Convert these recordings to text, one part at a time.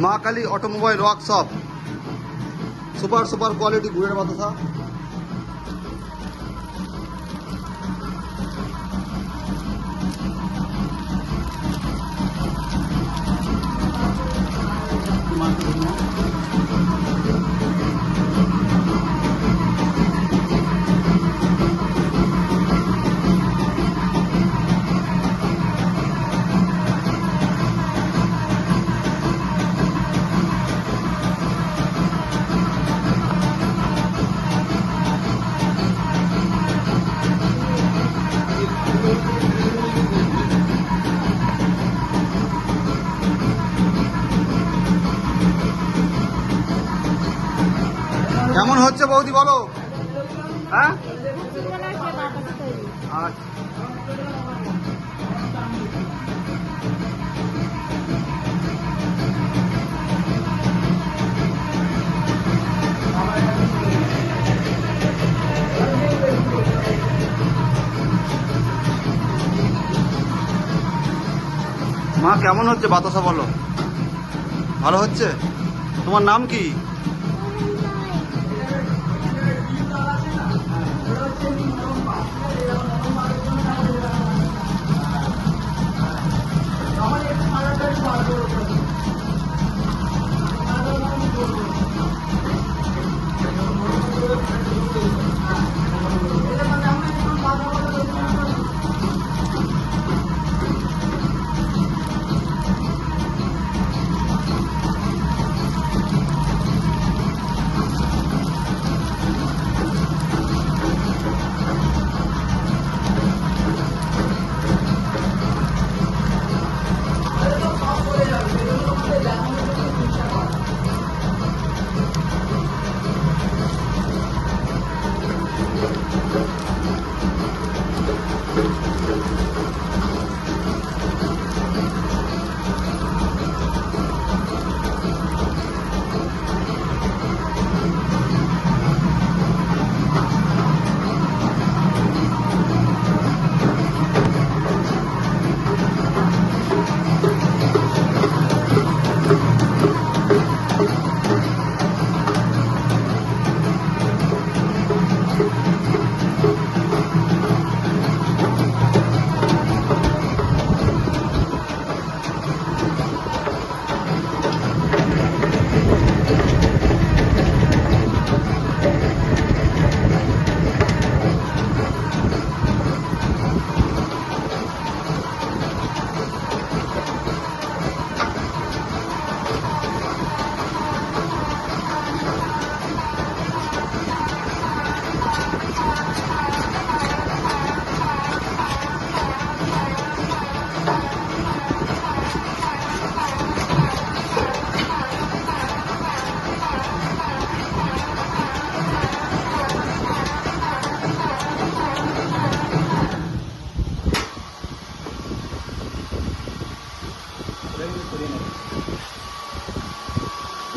মা Kali automobile workshop, super super quality গুড়ের বাতাসা। কেমন হচ্ছে বৌদি বলো? হ্যাঁ, মা কেমন হচ্ছে বাতাসা বলো? ভালো হচ্ছে? তোমার নাম কি?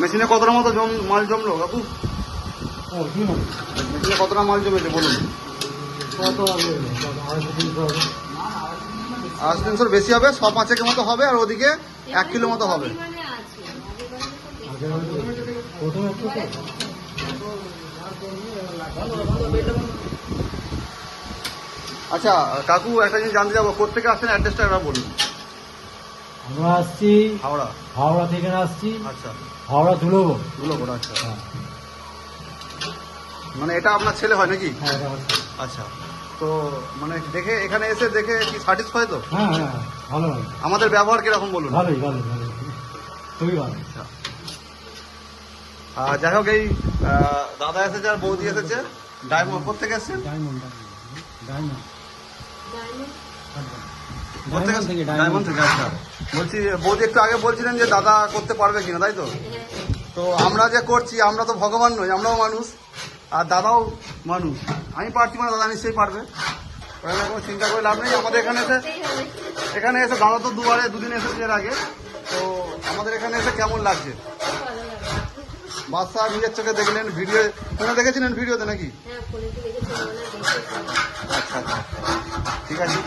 মেশিনে কতটা মতো মাল জমলো কাকু? মেশিনে কতটা মাল জমেছে বলুন? 250-300 বেশি হবে, 100-5 মতো হবে, আর ওদিকে 1 কিলো মতো হবে। আচ্ছা কাকু, একটা জিনিস জানতে যাবো, কোথেকে আসছেন অ্যাড্রেসটা একবার বলুন। আমরা আসছি হাওড়া থেকে আসছি। আচ্ছা, হাওড়া ধুলোগড়। আচ্ছা, মানে এটা আপনার ছেলে হয় নাকি? হ্যাঁ। আচ্ছা, তো মানে দেখে এখানে এসে দেখে কি স্যাটিসফাই তো? হ্যাঁ, ভালো। আমাদের ব্যবহার কিরকম বলুন? ভালোই, খুবই ভালো। আচ্ছা, যাই হোক, এই দাদা এসেছে আর বৌদি এসেছে। ডায়মন্ড কোথেকে এসেছেন? ডায়মন্ড থেকে। আচ্ছা, বলছি বৌদি একটু আগে বলছিলেন যে দাদা করতে পারবে কিনা, তাই তো? তো আমরা যে করছি, আমরা তো ভগবান নই, আমরাও মানুষ, আর দাদাও মানুষ। আমি পারছি মানে দাদা নিশ্চয়ই পারবে, কোনো চিন্তা করে লাভ নেই। আমাদের এখানে এসে দাদা তো দুদিন এসেছে এর আগে। তো আমাদের এখানে এসে কেমন লাগছে? বাদশা নিজের চোখে দেখলেন, ভিডিও ফোনে দেখেছিলেন ভিডিওতে নাকি? আচ্ছা, ঠিক আছে।